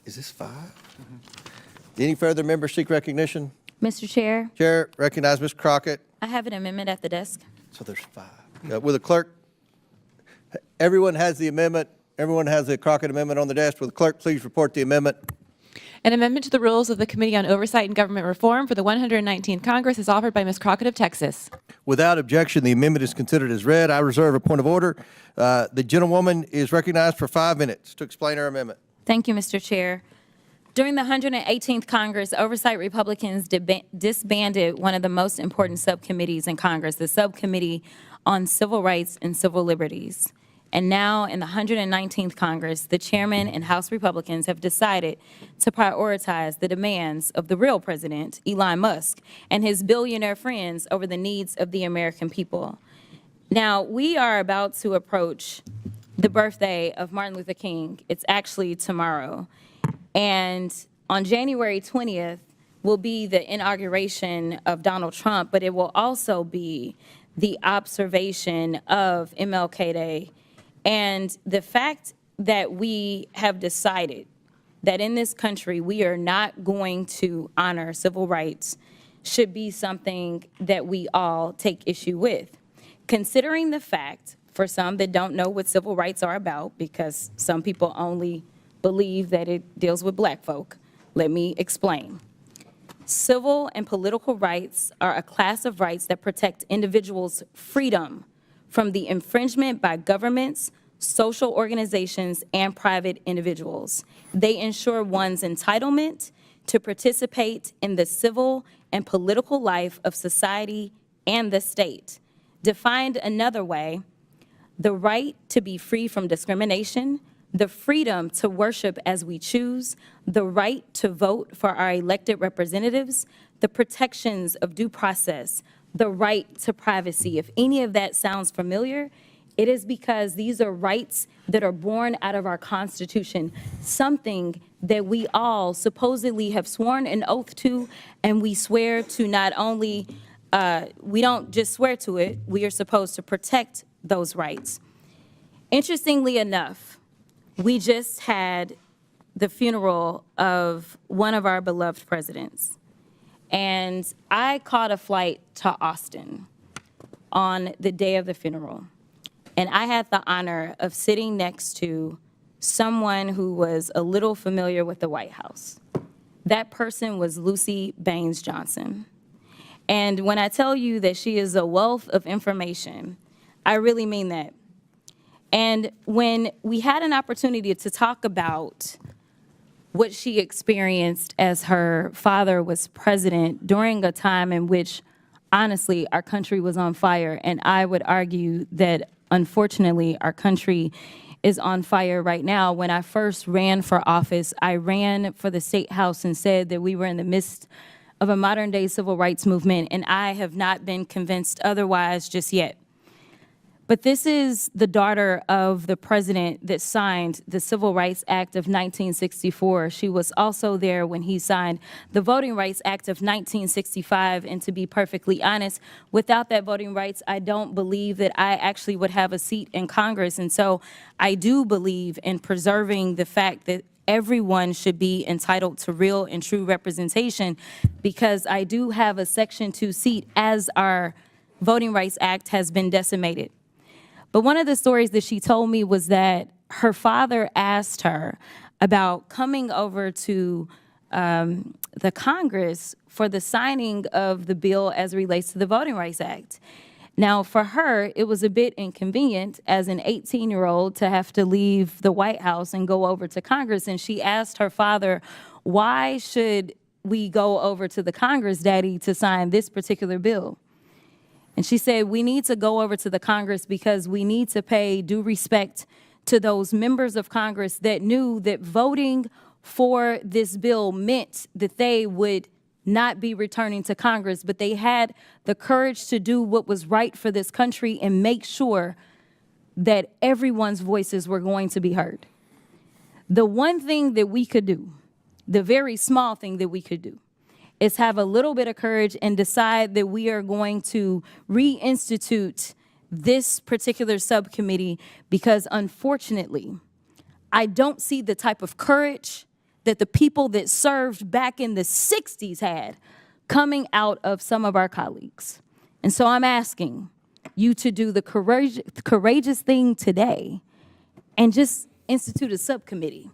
Is this 5? Any further members seek recognition? Mr. Chair, Chair, recognize Ms. Crockett. I have an amendment at the desk. So there's 5. Will the clerk, everyone has the amendment, everyone has the Crockett amendment on the desk. Will the clerk please report the amendment? An amendment to the rules of the Committee on Oversight and Government Reform for the 119th Congress is offered by Ms. Crockett of Texas. Without objection, the amendment is considered as read. I reserve a point of order. The gentlewoman is recognized for 5 minutes to explain her amendment. Thank you, Mr. Chair. During the 118th Congress, Oversight Republicans disbanded one of the most important subcommittees in Congress, the Subcommittee on Civil Rights and Civil Liberties. And now in the 119th Congress, the chairman and House Republicans have decided to prioritize the demands of the real president, Elon Musk, and his billionaire friends over the needs of the American people. Now, we are about to approach the birthday of Martin Luther King. It's actually tomorrow. And on January 20th will be the inauguration of Donald Trump, but it will also be the observation of MLK Day. And the fact that we have decided that in this country we are not going to honor civil rights should be something that we all take issue with. Considering the fact, for some that don't know what civil rights are about, because some people only believe that it deals with black folk, let me explain. Civil and political rights are a class of rights that protect individuals' freedom from the infringement by governments, social organizations, and private individuals. They ensure one's entitlement to participate in the civil and political life of society and the state. Defined another way, the right to be free from discrimination, the freedom to worship as we choose, the right to vote for our elected representatives, the protections of due process, the right to privacy. If any of that sounds familiar, it is because these are rights that are born out of our Constitution, something that we all supposedly have sworn an oath to, and we swear to not only, we don't just swear to it, we are supposed to protect those rights. Interestingly enough, we just had the funeral of one of our beloved presidents. And I caught a flight to Austin on the day of the funeral. And I had the honor of sitting next to someone who was a little familiar with the White House. That person was Lucy Baines Johnson. And when I tell you that she is a wealth of information, I really mean that. And when we had an opportunity to talk about what she experienced as her father was president during a time in which, honestly, our country was on fire, and I would argue that, unfortunately, our country is on fire right now. When I first ran for office, I ran for the State House and said that we were in the midst of a modern-day civil rights movement, and I have not been convinced otherwise just yet. But this is the daughter of the president that signed the Civil Rights Act of 1964. She was also there when he signed the Voting Rights Act of 1965. And to be perfectly honest, without that voting rights, I don't believe that I actually would have a seat in Congress. And so I do believe in preserving the fact that everyone should be entitled to real and true representation, because I do have a Section 2 seat as our Voting Rights Act has been decimated. But one of the stories that she told me was that her father asked her about coming over to the Congress for the signing of the bill as it relates to the Voting Rights Act. Now, for her, it was a bit inconvenient as an 18-year-old to have to leave the White House and go over to Congress. And she asked her father, why should we go over to the Congress, Daddy, to sign this particular bill? And she said, we need to go over to the Congress because we need to pay due respect to those members of Congress that knew that voting for this bill meant that they would not be returning to Congress, but they had the courage to do what was right for this country and make sure that everyone's voices were going to be heard. The one thing that we could do, the very small thing that we could do, is have a little bit of courage and decide that we are going to reinstitute this particular subcommittee, because unfortunately, I don't see the type of courage that the people that served back in the 60s had coming out of some of our colleagues. And so I'm asking you to do the courageous thing today and just institute a subcommittee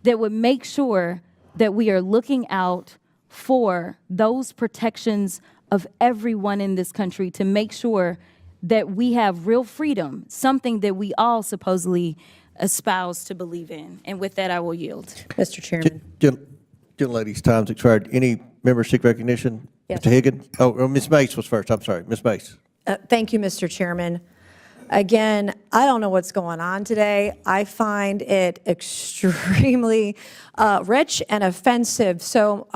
that would make sure that we are looking out for those protections of everyone in this country, to make sure that we have real freedom, something that we all supposedly espouse to believe in. And with that, I will yield. Mr. Chairman. Gentlelady's time's expired. Any member seek recognition? Yes. Mr. Higgins? Oh, Ms. Mace was first. I'm sorry. Ms. Mace. Thank you, Mr. Chairman. Again, I don't know what's going on today. I find it extremely rich and offensive. So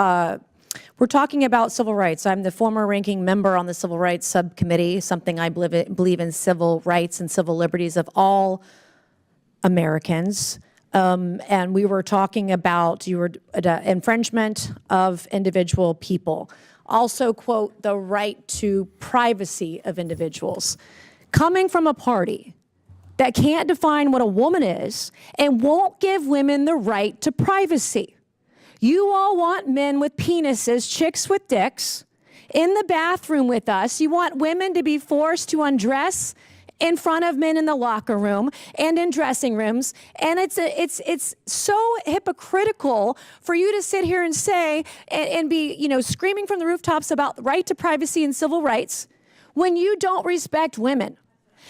we're talking about civil rights. I'm the former ranking member on the Civil Rights Subcommittee, something I believe in civil rights and civil liberties of all Americans. And we were talking about infringement of individual people. Also, quote, the right to privacy of individuals. Coming from a party that can't define what a woman is and won't give women the right to privacy. You all want men with penises, chicks with dicks, in the bathroom with us. You want women to be forced to undress in front of men in the locker room and in dressing rooms. And it's so hypocritical for you to sit here and say and be, screaming from the rooftops about the right to privacy and civil rights when you don't respect women.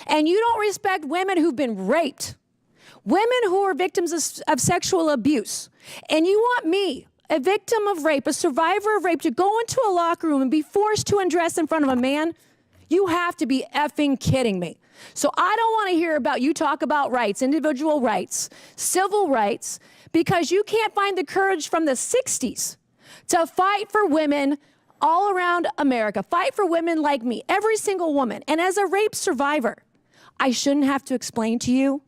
And you don't respect women who've been raped, women who are victims of sexual abuse. And you want me, a victim of rape, a survivor of rape, to go into a locker room and be forced to undress in front of a man? You have to be effing kidding me. So I don't want to hear about you talk about rights, individual rights, civil rights, because you can't find the courage from the 60s to fight for women all around America, fight for women like me, every single woman. And as a rape survivor, I shouldn't have to explain to you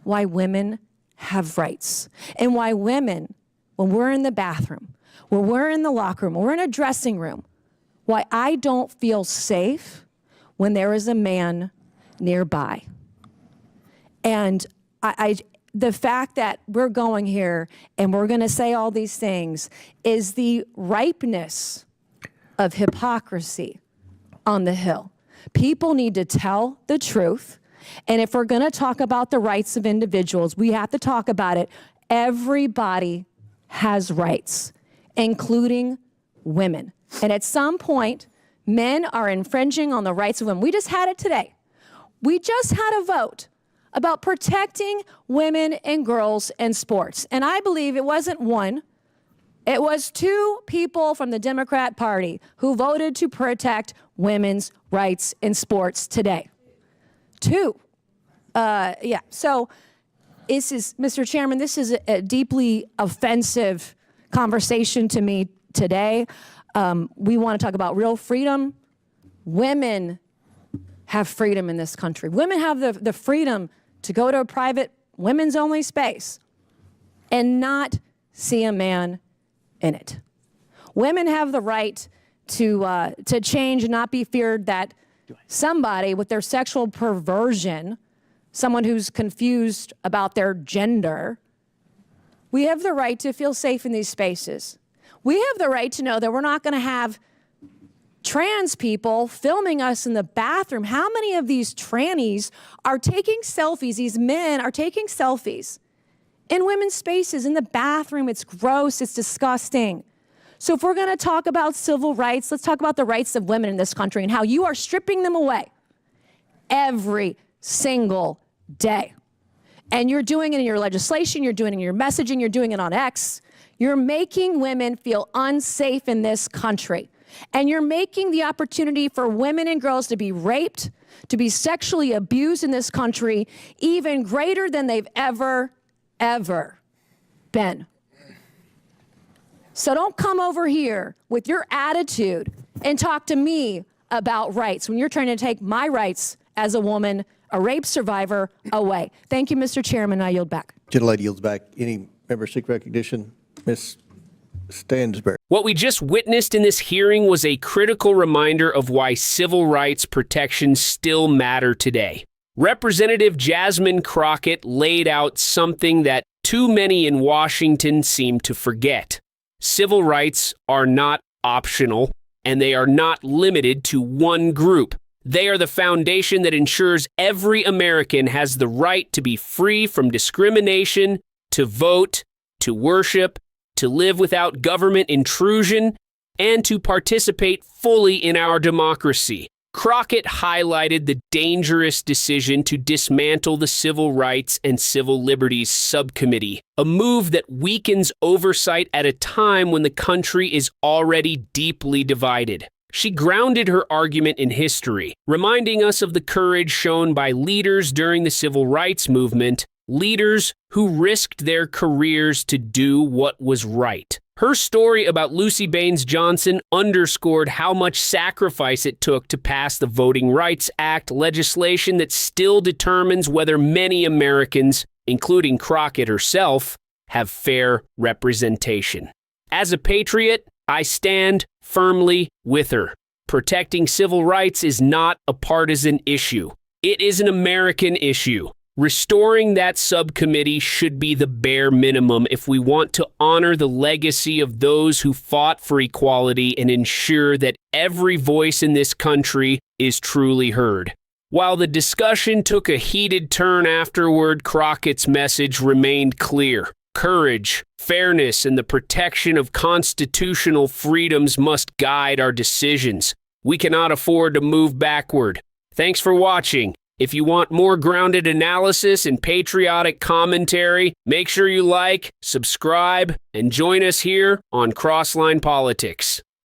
why women have rights and why women, when we're in the bathroom, when we're in the locker room, when we're in a dressing room, why I don't feel safe when there is a man nearby. And the fact that we're going here and we're going to say all these things is the ripeness of hypocrisy on the Hill. People need to tell the truth. And if we're going to talk about the rights of individuals, we have to talk about it. Everybody has rights, including women. And at some point, men are infringing on the rights of women. We just had it today. We just had a vote about protecting women and girls in sports. And I believe it wasn't one. It was two people from the Democrat Party who voted to protect women's rights in sports today. Two. So this is, Mr. Chairman, this is a deeply offensive conversation to me today. We want to talk about real freedom. Women have freedom in this country. Women have the freedom to go to a private women's only space and not see a man in it. Women have the right to change and not be feared that somebody with their sexual perversion, someone who's confused about their gender, we have the right to feel safe in these spaces. We have the right to know that we're not going to have trans people filming us in the bathroom. How many of these trannies are taking selfies? These men are taking selfies in women's spaces, in the bathroom. It's gross. It's disgusting. So if we're going to talk about civil rights, let's talk about the rights of women in this country and how you are stripping them away every single day. And you're doing it in your legislation, you're doing it in your messaging, you're doing it on X. You're making women feel unsafe in this country. And you're making the opportunity for women and girls to be raped, to be sexually abused in this country even greater than they've ever been. So don't come over here with your attitude and talk to me about rights when you're trying to take my rights as a woman, a rape survivor, away. Thank you, Mr. Chairman. I yield back. Gentlelady yields back. Any member seek recognition? Ms. Stansberry. What we just witnessed in this hearing was a critical reminder of why civil rights protections still matter today. Representative Jasmine Crockett laid out something that too many in Washington seem to forget. Civil rights are not optional, and they are not limited to one group. They are the foundation that ensures every American has the right to be free from discrimination, to vote, to worship, to live without government intrusion, and to participate fully in our democracy. Crockett highlighted the dangerous decision to dismantle the Civil Rights and Civil Liberties Subcommittee, a move that weakens oversight at a time when the country is already deeply divided. She grounded her argument in history, reminding us of the courage shown by leaders during the Civil Rights Movement, leaders who risked their careers to do what was right. Her story about Lucy Baines Johnson underscored how much sacrifice it took to pass the Voting Rights Act, legislation that still determines whether many Americans, including Crockett herself, have fair representation. As a patriot, I stand firmly with her. Protecting civil rights is not a partisan issue. It is an American issue. Restoring that subcommittee should be the bare minimum if we want to honor the legacy of those who fought for equality and ensure that every voice in this country is truly heard. While the discussion took a heated turn afterward, Crockett's message remained clear. Courage, fairness, and the protection of constitutional freedoms must guide our decisions. We cannot afford to move backward. Thanks for watching. If you want more grounded analysis and patriotic commentary, make sure you like, subscribe, and join us here on Crossline Politics.